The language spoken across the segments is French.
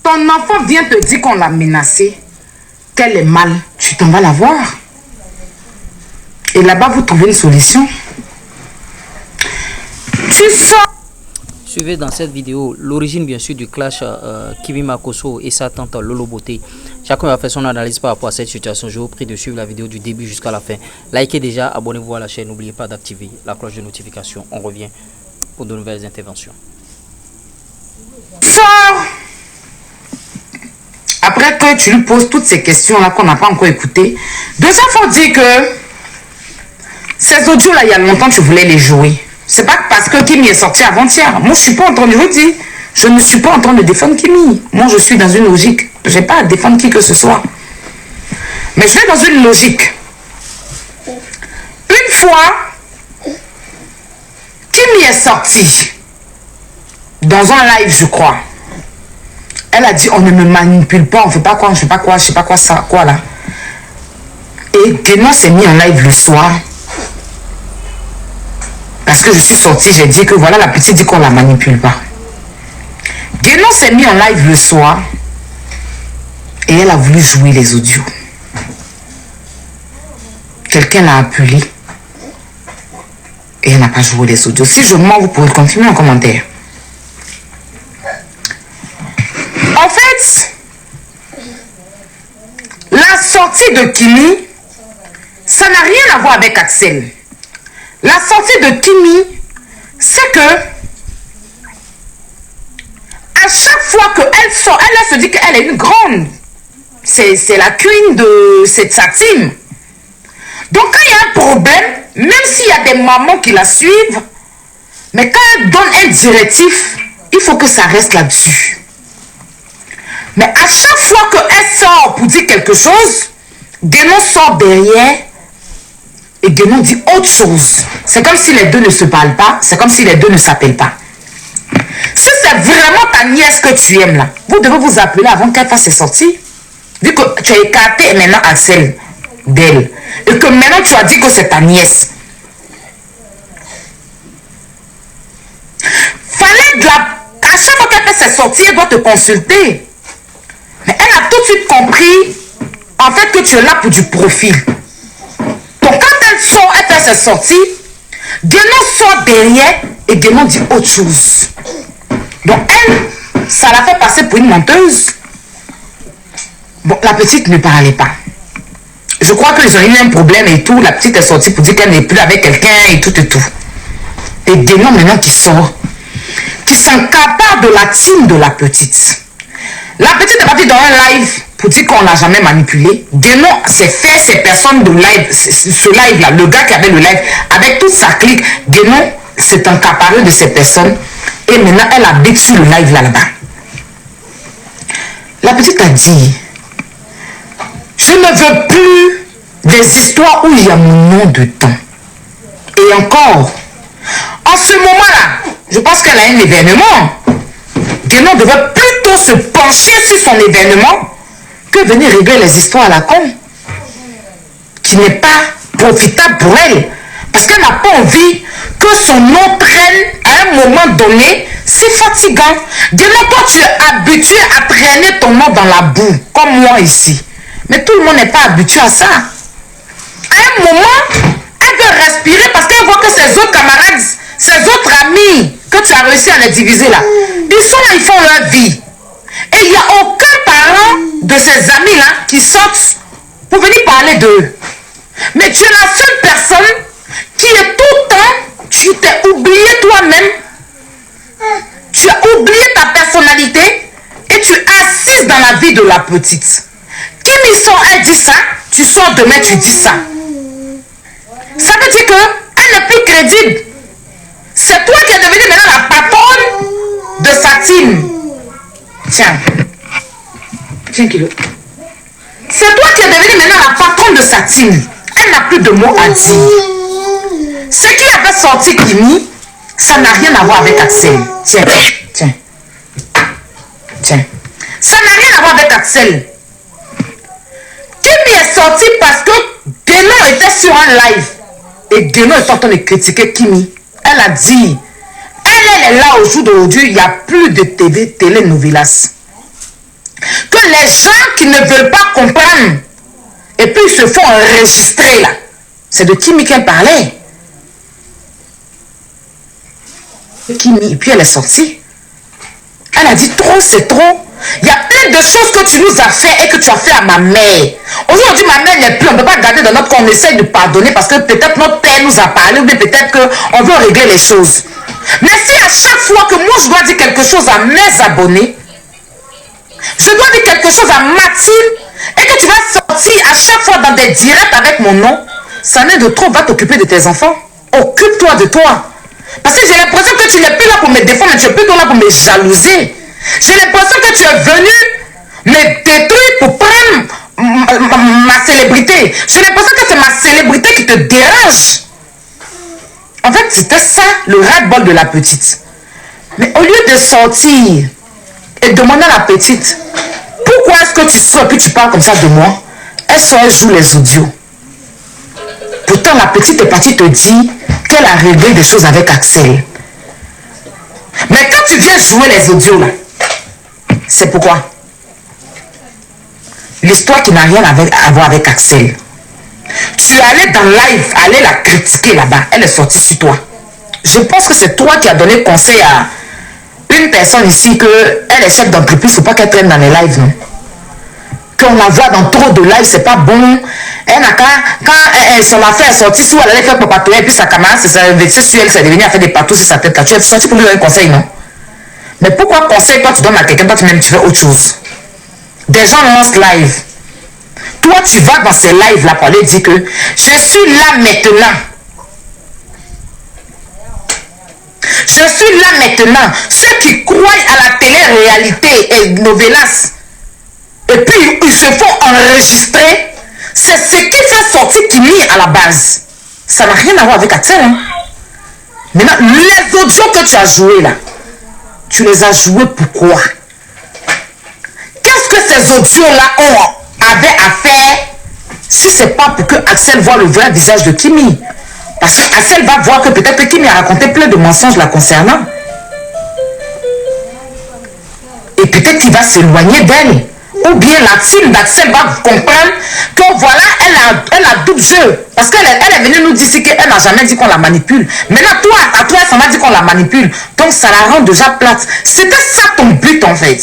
Ton enfant vient te dire qu'on l'a menacée, qu'elle est mal. Tu t'en vas la voir. Et là-bas, vous trouvez une solution. Tu sors. Suivez dans cette vidéo l'origine bien sûr du clash Kimi Makosso et sa tante Lolo Beauté. Chacun va faire son analyse par rapport à cette situation. Je vous prie de suivre la vidéo du début jusqu'à la fin. Likez déjà, abonnez-vous à la chaîne. N'oubliez pas d'activer la cloche de notification. On revient pour de nouvelles interventions. Sors. Après que tu lui poses toutes ces questions-là qu'on n'a pas encore écoutées, déjà, il faut dire que ces audios-là, il y a longtemps, tu voulais les jouer. C'est pas parce que Kimi est sorti avant-hier. Moi, je suis pas en train de vous dire. Je ne suis pas en train de défendre Kimi. Moi, je suis dans une logique. Je n'ai pas à défendre qui que ce soit. Mais je vais dans une logique. Une fois, Kimi est sorti dans un live, je crois. Elle a dit, on ne me manipule pas, on ne fait pas quoi, on ne fait pas quoi, je ne sais pas quoi, ça, quoi là. Et Guénon s'est mis en live le soir. Parce que je suis sortie, j'ai dit que voilà, la petite dit qu'on ne la manipule pas. Guénon s'est mis en live le soir. Et elle a voulu jouer les audios. Quelqu'un l'a appelé. Et elle n'a pas joué les audios. Si je mens, vous pourrez continuer en commentaire. En fait, la sortie de Kimi, ça n'a rien à voir avec Axel. La sortie de Kimi, c'est que à chaque fois qu'elle sort, elle se dit qu'elle est une grande. C'est la queen de sa team. Donc quand il y a un problème, même s'il y a des mamans qui la suivent, mais quand elle donne un directif, il faut que ça reste là-dessus. Mais à chaque fois qu'elle sort pour dire quelque chose, Guénon sort derrière et Guénon dit autre chose. C'est comme si les deux ne se parlent pas, c'est comme si les deux ne s'appellent pas. Si c'est vraiment ta nièce que tu aimes là, vous devez vous appeler avant qu'elle fasse ses sorties. Vu que tu as écarté maintenant Axel d'elle. Et que maintenant tu as dit que c'est ta nièce. Fallait de la... À chaque fois qu'elle fait ses sorties, elle doit te consulter. Mais elle a tout de suite compris, en fait, que tu es là pour du profit. Donc quand elle sort, elle fait ses sorties, Guénon sort derrière et Guénon dit autre chose. Donc elle, ça la fait passer pour une menteuse. Bon, la petite ne parlait pas. Je crois qu'ils ont eu un problème et tout. La petite est sortie pour dire qu'elle n'est plus avec quelqu'un et tout et tout. Et Guénon maintenant qui sort, qui s'encapare de la team de la petite. La petite est partie dans un live pour dire qu'on n'a jamais manipulé. Guénon s'est fait ces personnes de live, ce live-là, le gars qui avait le live, avec toute sa clique, Guénon s'est encaparé de ces personnes et maintenant elle habite sur le live là-bas. La petite a dit, je ne veux plus des histoires où il y a mon nom dedans. Et encore, en ce moment-là, je pense qu'elle a un événement. Guénon devait plutôt se pencher sur son événement que venir régler les histoires à la con. Qui n'est pas profitable pour elle. Parce qu'elle n'a pas envie que son nom traîne à un moment donné. C'est fatigant. Guénon, toi, tu es habitué à traîner ton nom dans la boue, comme moi ici. Mais tout le monde n'est pas habitué à ça. À un moment, elle veut respirer parce qu'elle voit que ses autres camarades, ses autres amis, que tu as réussi à les diviser là, ils sont là, ils font leur vie. Et il n'y a aucun parent de ces amis-là qui sortent pour venir parler d'eux. Mais tu es la seule personne qui est tout le temps, tu t'es oublié toi-même, tu as oublié ta personnalité et tu assises dans la vie de la petite. Kimi sort, elle dit ça, tu sors demain, tu dis ça. Ça veut dire qu'elle n'est plus crédible. C'est toi qui es devenue maintenant la patronne de sa team. Tiens. Tiens, Kilo. C'est toi qui es devenue maintenant la patronne de sa team. Elle n'a plus de mots à dire. Ce qui avait sorti Kimi, ça n'a rien à voir avec Axel. Tiens, tiens. Tiens. Ça n'a rien à voir avec Axel. Kimi est sorti parce que Guénon était sur un live. Et Guénon est en train de critiquer Kimi. Elle a dit, elle est là au jour d'aujourd'hui, il n'y a plus de télénovelas. Que les gens qui ne veulent pas comprendre, et puis ils se font enregistrer là. C'est de Kimi qu'elle parlait. Kimi, et puis elle est sortie. Elle a dit trop, c'est trop. Il y a plein de choses que tu nous as fait et que tu as fait à ma mère. Aujourd'hui, ma mère n'est plus. On ne peut pas garder dans notre corps. On essaie de pardonner parce que peut-être notre père nous a parlé ou bien peut-être qu'on veut régler les choses. Mais si à chaque fois que moi je dois dire quelque chose à mes abonnés, je dois dire quelque chose à Mathilde et que tu vas sortir à chaque fois dans des directs avec mon nom, ça n'est de trop. Va t'occuper de tes enfants. Occupe-toi de toi. Parce que j'ai l'impression que tu n'es plus là pour me défendre, mais tu es plutôt là pour me jalouser. J'ai l'impression que tu es venu me détruire pour prendre ma célébrité. J'ai l'impression que c'est ma célébrité qui te dérange. En fait, c'était ça le ras-le-bol de la petite. Mais au lieu de sortir et demander à la petite, pourquoi est-ce que tu sors et puis tu parles comme ça de moi? Elle sort, elle joue les audios. Pourtant, la petite est partie te dire qu'elle a réglé des choses avec Axel. Mais quand tu viens jouer les audios là, c'est pourquoi? L'histoire qui n'a rien à voir avec Axel. Tu es allé dans live, aller la critiquer là-bas. Elle est sortie sur toi. Je pense que c'est toi qui as donné conseil à une personne ici qu'elle est chef d'entreprise. Il ne faut pas qu'elle traîne dans les lives, non? Qu'on la voit dans trop de lives, c'est pas bon. Elle n'a qu'à, quand son affaire est sortie, si elle allait faire pour patrouiller, et puis sa camarade s'est vexée sur elle, c'est devenu à faire des patous sur sa tête. Là. Tu es sorti pour lui donner un conseil, non? Mais pourquoi conseil, toi tu donnes à quelqu'un, toi tu même tu fais autre chose? Des gens lancent live. Toi tu vas dans ces lives là pour aller dire que je suis là maintenant. Je suis là maintenant. Ceux qui croient à la télé-réalité et novelas, et puis ils se font enregistrer, c'est ce qui fait sortir Kimi à la base. Ça n'a rien à voir avec Axel. Hein? Maintenant, les audios que tu as joués là, tu les as joués pourquoi? Qu'est-ce que ces audios-là avaient à faire si ce n'est pas pour que Axel voit le vrai visage de Kimi? Parce que Axel va voir que peut-être que Kimi a raconté plein de mensonges la concernant. Et peut-être qu'il va s'éloigner d'elle. Ou bien la team d'Axel va comprendre que voilà, elle a double jeu. Parce qu'elle est venue nous dire qu'elle n'a jamais dit qu'on la manipule. Maintenant, toi, à toi, ça m'a dit qu'on la manipule. Donc, ça la rend déjà plate. C'était ça ton but, en fait.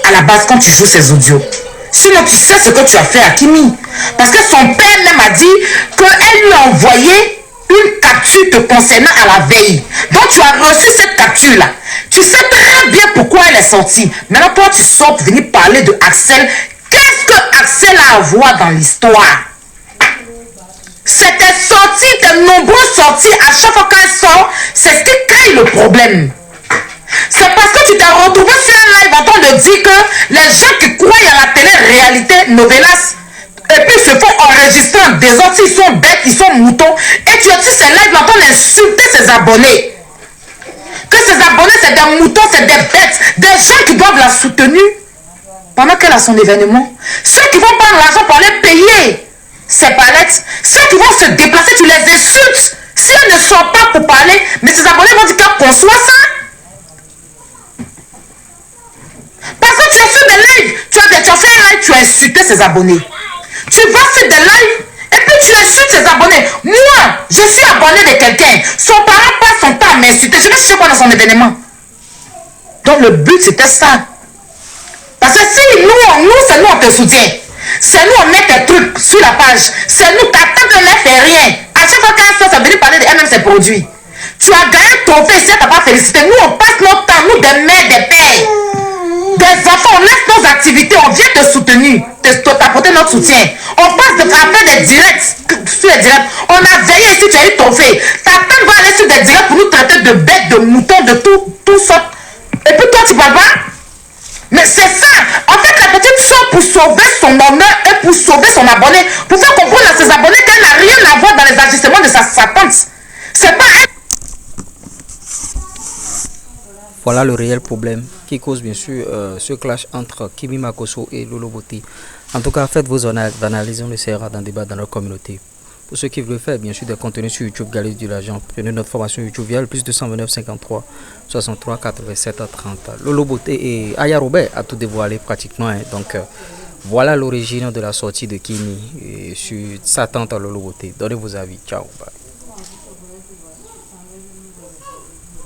À la base, quand tu joues ces audios. Sinon, tu sais ce que tu as fait à Kimi. Parce que son père même a dit qu'elle lui a envoyé une capture te concernant à la veille. Donc, tu as reçu cette capture-là. Tu sais très bien pourquoi elle est sortie. Maintenant, toi, tu sors pour venir parler de Axel. Qu'est-ce que Axel a à voir dans l'histoire? C'était sorti, de nombreuses sorties. À chaque fois qu'elle sort, c'est ce qui crée le problème. C'est parce que tu t'es retrouvé sur un live en train de dire que les gens qui croient à la télé-réalité novelas, et puis se font enregistrer des autres, ils sont bêtes, ils sont moutons, et tu as dit ces lives en train d'insulter ses abonnés. Que ses abonnés, c'est des moutons, c'est des bêtes, des gens qui doivent la soutenir pendant qu'elle a son événement. Ceux qui vont prendre l'argent pour aller payer ses palettes, ceux qui vont se déplacer, tu les insultes. Si elles ne sont pas pour parler, mais ses abonnés vont dire qu'elle conçoit ça. Parce que tu as fait des lives, tu as fait un live, tu as insulté ses abonnés. Tu vas faire des lives et puis tu insultes ses abonnés. Moi, je suis abonné de quelqu'un. Son parent passe son temps à m'insulter. Je vais chercher quoi dans son événement. Donc le but c'était ça. Parce que si nous c'est nous on te soutient. C'est nous on met tes trucs sur la page. C'est nous, ta tante ne fait rien. À chaque fois qu'elle sort, ça veut dire parler d'elle-même ses produits. Tu as gagné un trophée, si elle t'a pas félicité. Nous on passe notre temps, nous des mères, des pères. Des enfants, on laisse nos activités, on vient te soutenir, t'apporter notre soutien. On passe de faire des directs sur les directs. On a veillé ici, tu as eu ton fait. Ta tante va aller sur des directs pour nous traiter de bêtes, de moutons, de tout sortes. Et puis toi, tu parles pas. Mais c'est ça. En fait, la petite sort pour sauver son honneur et pour sauver son abonné. Pour faire comprendre à ses abonnés qu'elle n'a rien à voir dans les agissements de sa tante. C'est pas elle. Voilà le réel problème qui cause bien sûr ce clash entre Kimi Makosso et Lolo Botté. En tout cas, faites vos analyses, on essaiera d'en débattre dans notre communauté. Pour ceux qui veulent faire bien sûr des contenus sur YouTube, Galerie de l'argent, prenez notre formation YouTube via le plus 229 53 63 87 30. Lolo Beauté et Aya Robert a tout dévoilé pratiquement. Donc voilà l'origine de la sortie de Kimi sur sa tante Lolo Beauté. Donnez vos avis. Ciao. Bye.